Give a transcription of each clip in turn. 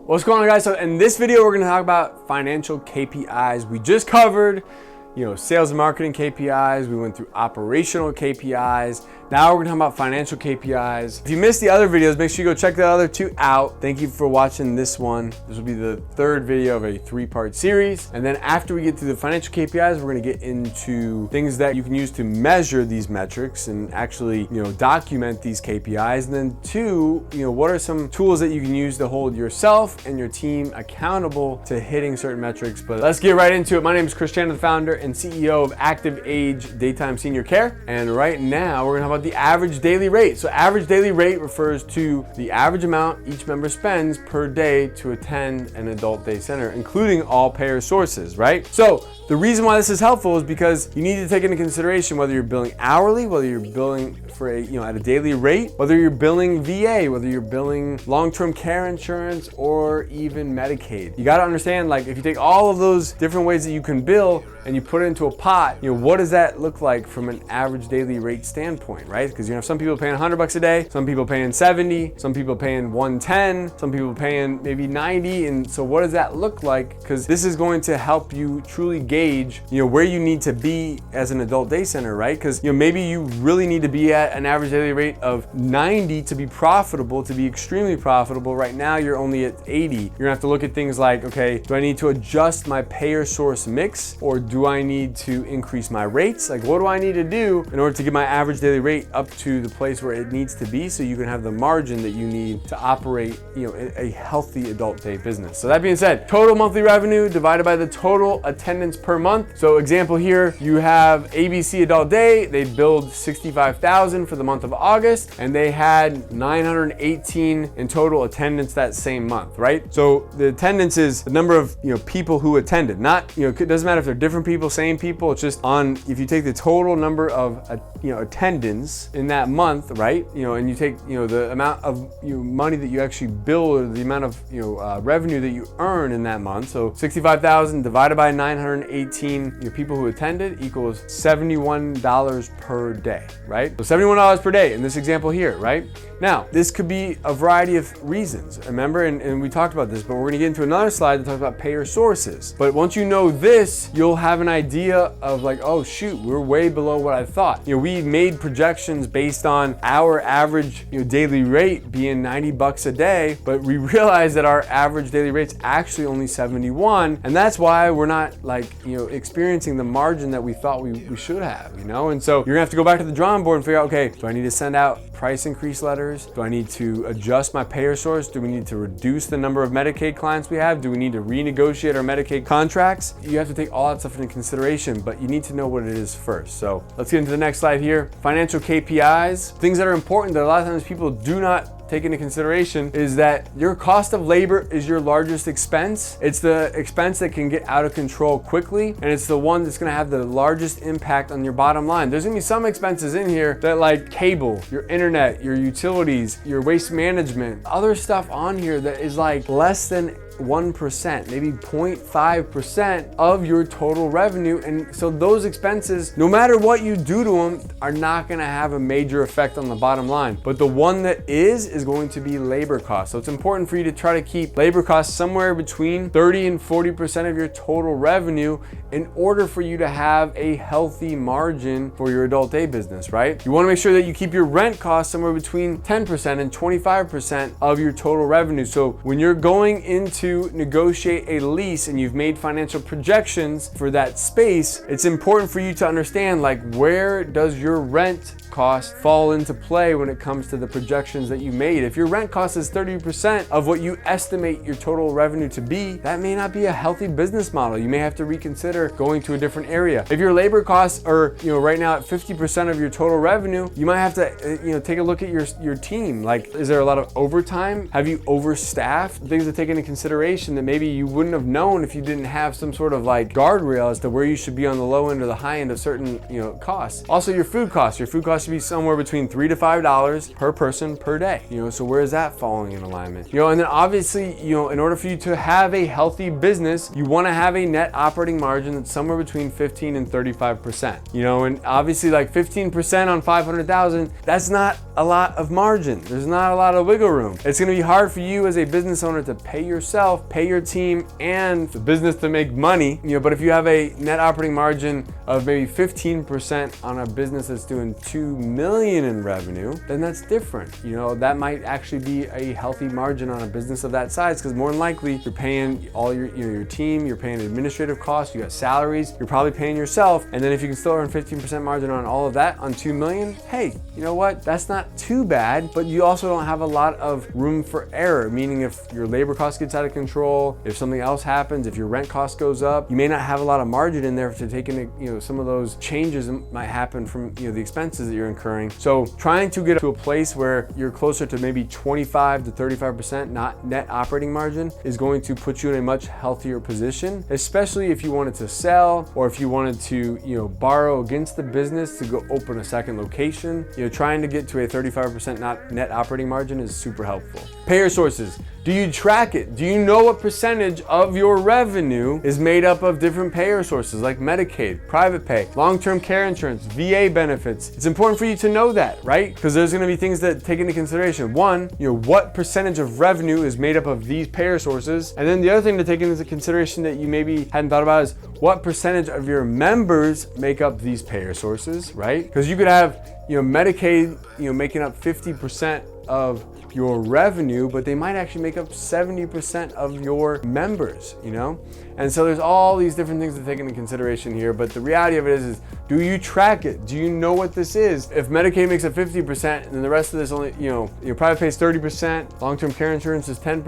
What's going on, guys? So in this video, we're gonna talk about financial KPIs. We just covered, sales and marketing KPIs. We went through operational KPIs. Now we're gonna talk about financial KPIs. If you missed the other videos, make sure you go check the other two out. Thank you for watching this one. This will be the third video of a 3-part series. And then after we get through the financial KPIs, we're gonna get into things that you can use to measure these metrics and actually, document these KPIs. And then two, what are some tools that you can use to hold yourself and your team accountable to hitting certain metrics. But let's get right into it. My name is Kris, the founder and CEO of ActivAge Daytime Senior Care. And right now we're gonna talk about the average daily rate. So average daily rate refers to the average amount each member spends per day to attend an adult day center, including all payer sources, right? So the reason why this is helpful is because you need to take into consideration whether you're billing hourly, whether you're billing for at a daily rate, whether you're billing VA, whether you're billing long-term care insurance, or even Medicaid. You got to understand, like, if you take all of those different ways that you can bill and you put it into a pot, what does that look like from an average daily rate standpoint, right? Because you have some people paying $100 a day, some people paying 70, some people paying 110, some people paying maybe 90. And so what does that look like? Because this is going to help you truly gauge, where you need to be as an adult day center, right? Because, maybe you really need to be at an average daily rate of 90 to be profitable, to be extremely profitable. Right now, you're only at 80. You're gonna have to look at things like, okay, do I need to adjust my payer source mix, or do I need to increase my rates? Like, what do I need to do in order to get my average daily rate up to the place where it needs to be so you can have the margin that you need to operate, a healthy adult day business? So that being said, total monthly revenue divided by the total attendance per month. So example here, you have ABC Adult Day. They billed $65,000 for the month of August, and they had 918 in total attendance that same month, right? So the attendance is the number of people who attended. Not, it doesn't matter if they're different people, same people. It's just if you take the total number of attendance in that month, right? And you take the amount of money that you actually bill, or the amount of revenue that you earn in that month. So 65,000 divided by 918 people who attended equals $71 per day, right? So $71 per day in this example here, right? Now, this could be a variety of reasons. Remember, and we talked about this, but we're gonna get into another slide that talks about payer sources. But once you know this, you'll have an idea of like, oh shoot, we're way below what I thought. We made projections based on our average daily rate being $90 a day, but we realized that our average daily rate's actually only 71, and that's why we're not experiencing the margin that we thought we should have, And so you're gonna have to go back to the drawing board and figure out, okay, do I need to send out price increase letters? Do I need to adjust my payer source? Do we need to reduce the number of Medicaid clients we have? Do we need to renegotiate our Medicaid contracts? You have to take all that stuff into consideration, but you need to know what it is first. So let's get into the next slide here. Financial KPIs, things that are important that a lot of times people do not take into consideration is that your cost of labor is your largest expense. It's the expense that can get out of control quickly, and it's the one that's gonna have the largest impact on your bottom line. There's gonna be some expenses in here that, like cable, your internet, your utilities, your waste management, other stuff on here that is like less than 1%, maybe 0.5% of your total revenue. And so those expenses, no matter what you do to them, are not gonna have a major effect on the bottom line. But the one that is going to be labor costs. So it's important for you to try to keep labor costs somewhere between 30 and 40% of your total revenue in order for you to have a healthy margin for your adult day business, right? You wanna make sure that you keep your rent costs somewhere between 10% and 25% of your total revenue. So when you're going into negotiate a lease and you've made financial projections for that space, it's important for you to understand, like, where does your rent cost fall into play when it comes to the projections that you made. If your rent cost is 30% of what you estimate your total revenue to be, that may not be a healthy business model. You may have to reconsider going to a different area. If your labor costs are, right now at 50% of your total revenue, you might have to, take a look at your team. Like, is there a lot of overtime? Have you overstaffed? Things to take into consideration consideration that maybe you wouldn't have known if you didn't have some sort of like guardrail as to where you should be on the low end or the high end of certain, costs. Also, your food costs. Your food costs should be somewhere between $3 to $5 per person per day. So where is that falling in alignment? And then obviously, in order for you to have a healthy business, you want to have a net operating margin that's somewhere between 15 and 35%. And obviously like 15% on 500,000, that's not a lot of margin. There's not a lot of wiggle room. It's going to be hard for you as a business owner to pay yourself, pay your team, and the business to make money. But if you have a net operating margin of maybe 15% on a business that's doing $2 million in revenue, then that's different. That might actually be a healthy margin on a business of that size, because more than likely you're paying all your team, you're paying administrative costs, you got salaries, you're probably paying yourself, and then if you can still earn 15% margin on all of that on $2 million, hey, you know what? That's not too bad, but you also don't have a lot of room for error, meaning if your labor cost gets out of control, if something else happens, if your rent cost goes up, you may not have a lot of margin in there to take into, some of those changes that might happen from, the expenses that you're incurring. So trying to get to a place where you're closer to maybe 25 to 35% not net operating margin is going to put you in a much healthier position, especially if you wanted to sell or if you wanted to, borrow against the business to go open a second location. Trying to get to a 35% not net operating margin is super helpful. Payer sources. Do you track it? Do you know what percentage of your revenue is made up of different payer sources like Medicaid, private pay, long-term care insurance, VA benefits? It's important for you to know that, right? Because there's gonna be things that take into consideration. One, what percentage of revenue is made up of these payer sources? And then the other thing to take into consideration that you maybe hadn't thought about is what percentage of your members make up these payer sources, right? Because you could have, Medicaid, making up 50% of your revenue, but they might actually make up 70% of your members, And so there's all these different things to take into consideration here, but the reality of it is do you track it? Do you know what this is? If Medicaid makes up 50% and then the rest of this only, your private pay is 30%, long-term care insurance is 10%,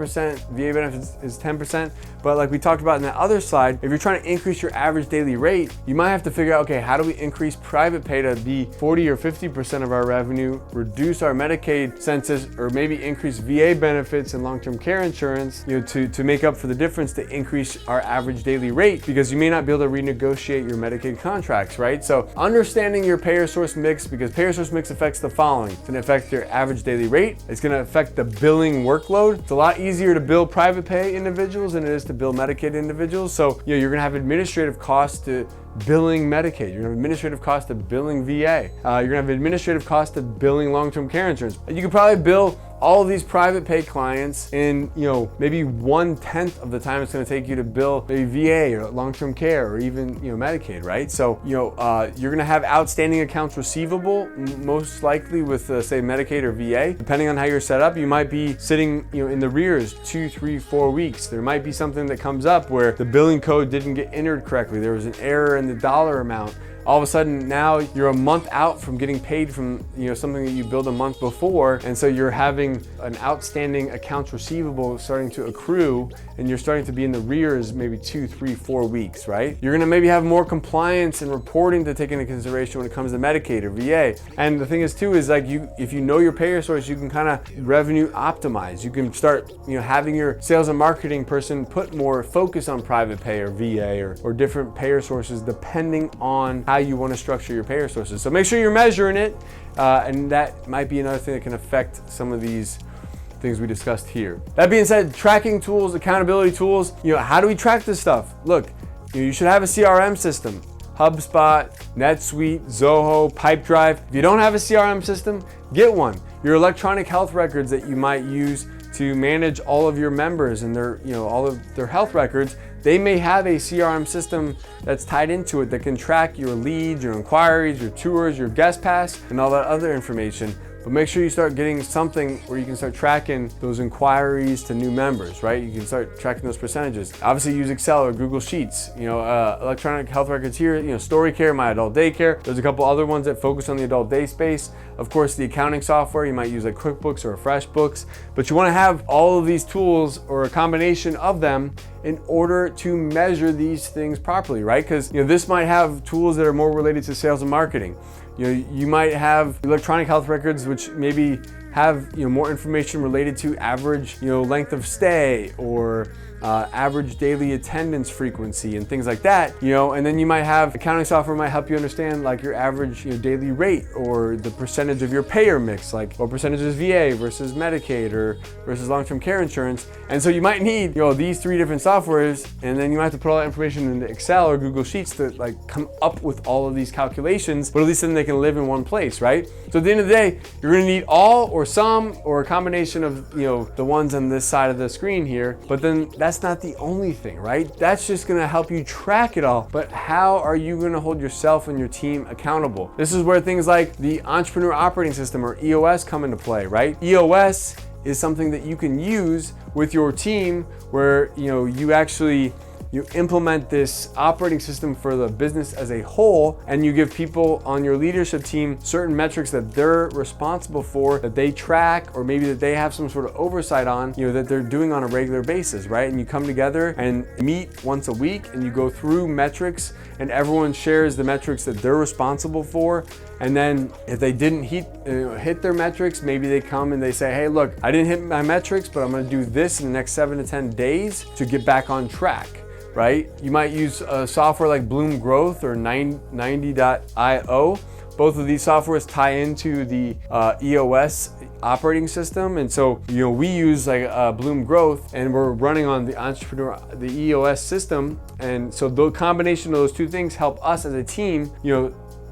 VA benefits is 10%, but like we talked about in that other slide, if you're trying to increase your average daily rate, you might have to figure out, okay, how do we increase private pay to be 40 or 50% of our revenue, reduce our Medicaid census, or maybe increase VA benefits and long-term care insurance, to make up for the difference to increase our average daily rate, because you may not be able to renegotiate your Medicaid contracts, right? So understanding your payer source mix, because payer source mix affects the following. It's gonna affect your average daily rate. It's gonna affect the billing workload. It's a lot easier to bill private pay individuals than it is to bill Medicaid individuals. So you're gonna have administrative costs to billing Medicaid. You're gonna have administrative costs of billing VA. You're gonna have administrative costs of billing long-term care insurance. You could probably bill all of these private pay clients in, maybe 1/10 of the time it's gonna take you to bill maybe VA or long-term care or even, Medicaid, right? So, you're gonna have outstanding accounts receivable, most likely with, say, Medicaid or VA. Depending on how you're set up, you might be sitting, in the rears 2, 3, 4 weeks. There might be something that comes up where the billing code didn't get entered correctly. There was an error in the dollar amount. All of a sudden now you're a month out from getting paid from something that you billed a month before, and so you're having an outstanding accounts receivable starting to accrue, and you're starting to be in the rears maybe 2, 3, 4 weeks, right? You're gonna maybe have more compliance and reporting to take into consideration when it comes to Medicaid or VA. And the thing is too is like if you know your payer source, you can kind of revenue optimize. You can start having your sales and marketing person put more focus on private pay or VA or different payer sources depending on how you want to structure your payer sources. So make sure you're measuring it, and that might be another thing that can affect some of these things we discussed here. That being said, tracking tools, accountability tools, how do we track this stuff? Look, you should have a CRM system. HubSpot, NetSuite, Zoho, Pipedrive. If you don't have a CRM system, get one. Your electronic health records that you might use to manage all of your members and their, all of their health records, they may have a CRM system that's tied into it that can track your leads, your inquiries, your tours, your guest pass, and all that other information. But make sure you start getting something where you can start tracking those inquiries to new members, right? You can start tracking those percentages. Obviously use Excel or Google Sheets, electronic health records here, StoryCare, My Adult Daycare. There's a couple other ones that focus on the adult day space. Of course, the accounting software, you might use like QuickBooks or FreshBooks, but you wanna have all of these tools or a combination of them in order to measure these things properly, right? Because this might have tools that are more related to sales and marketing. You might have electronic health records, which maybe have more information related to average length of stay or average daily attendance frequency and things like that, and then you might have accounting software might help you understand like your average daily rate or the percentage of your payer mix, like what percentage is VA versus Medicaid or versus long-term care insurance. And so you might need these 3 different softwares, and then you might have to put all that information into Excel or Google Sheets to like come up with all of these calculations, but at least then they can live in one place, right? So at the end of the day, you're gonna need all or some or a combination of the ones on this side of the screen here, but then that's not the only thing, right? That's just gonna help you track it all, but how are you gonna hold yourself and your team accountable? This is where things like the Entrepreneur Operating System or EOS come into play, right? EOS is something that you can use with your team where you implement this operating system for the business as a whole, and you give people on your leadership team certain metrics that they're responsible for, that they track, or maybe that they have some sort of oversight on, that they're doing on a regular basis, right? And you come together and meet once a week and you go through metrics, and everyone shares the metrics that they're responsible for. And then if they didn't hit their metrics, maybe they come and they say, hey, look, I didn't hit my metrics, but I'm gonna do this in the next 7 to 10 days to get back on track. Right? You might use a software like Bloom Growth or 90.io. Both of these softwares tie into the EOS operating system. And so, we use like Bloom Growth, and we're running on the EOS system. And so the combination of those 2 things help us as a team,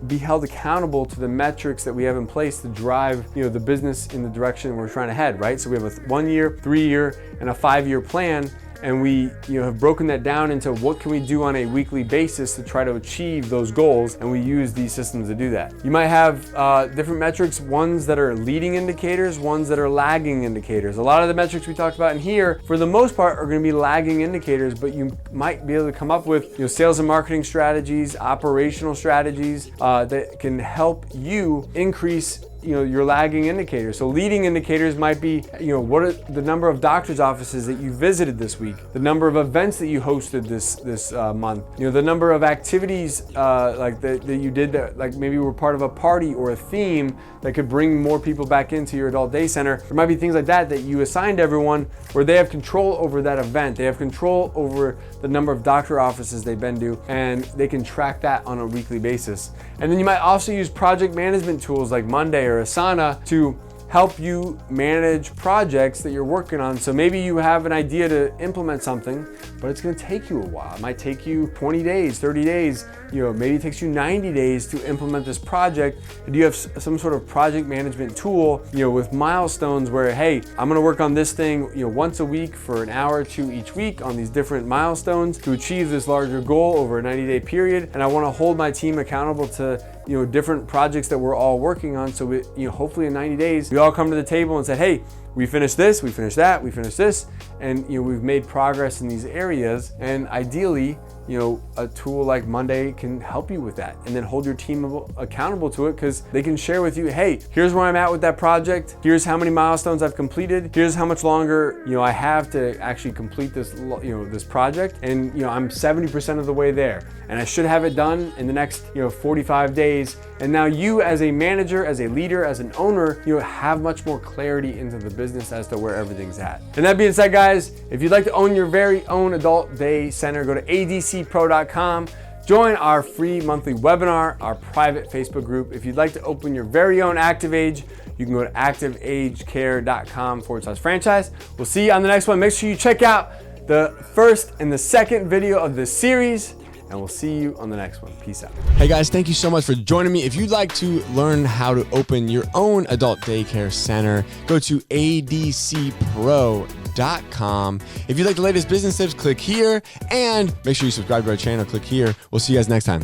be held accountable to the metrics that we have in place to drive, the business in the direction we're trying to head, right? So we have a 1-year, 3-year, and a 5-year plan. And we have broken that down into what can we do on a weekly basis to try to achieve those goals, and we use these systems to do that. You might have different metrics, ones that are leading indicators, ones that are lagging indicators. A lot of the metrics we talked about in here, for the most part, are going to be lagging indicators, but you might be able to come up with sales and marketing strategies, operational strategies that can help you increase your lagging indicators. So leading indicators might be, what are the number of doctor's offices that you visited this week, the number of events that you hosted this month, the number of activities that you did that, like maybe were part of a party or a theme that could bring more people back into your adult day center. There might be things like that you assigned everyone where they have control over that event. They have control over the number of doctor offices they've been to, and they can track that on a weekly basis. And then you might also use project management tools like Monday or Asana to help you manage projects that you're working on. So maybe you have an idea to implement something, but it's gonna take you a while. It might take you 20 days, 30 days, maybe it takes you 90 days to implement this project. And you have some sort of project management tool, with milestones where, hey, I'm gonna work on this thing, once a week for an hour or 2 each week on these different milestones to achieve this larger goal over a 90-day period. And I wanna hold my team accountable to different projects that we're all working on. So hopefully in 90 days, we all come to the table and say, hey, we finished this, we finished that, we finished this, and we've made progress in these areas. And ideally, a tool like Monday can help you with that, and then hold your team accountable to it, because they can share with you, hey, here's where I'm at with that project. Here's how many milestones I've completed. Here's how much longer I have to actually complete this this project, and I'm 70% of the way there, and I should have it done in the next 45 days. And now you, as a manager, as a leader, as an owner, have much more clarity into the business as to where everything's at. And that being said, guys, if you'd like to own your very own adult day center, go to adcpro.com. Join our free monthly webinar, our private Facebook group. If you'd like to open your very own ActivAge, you can go to activagecare.com/franchise. We'll see you on the next one. Make sure you check out the first and the second video of this series, and we'll see you on the next one. Peace out. Hey guys, thank you so much for joining me. If you'd like to learn how to open your own adult daycare center, go to adcpro.com. If you'd like the latest business tips, click here, and make sure you subscribe to our channel. Click here. We'll see you guys next time.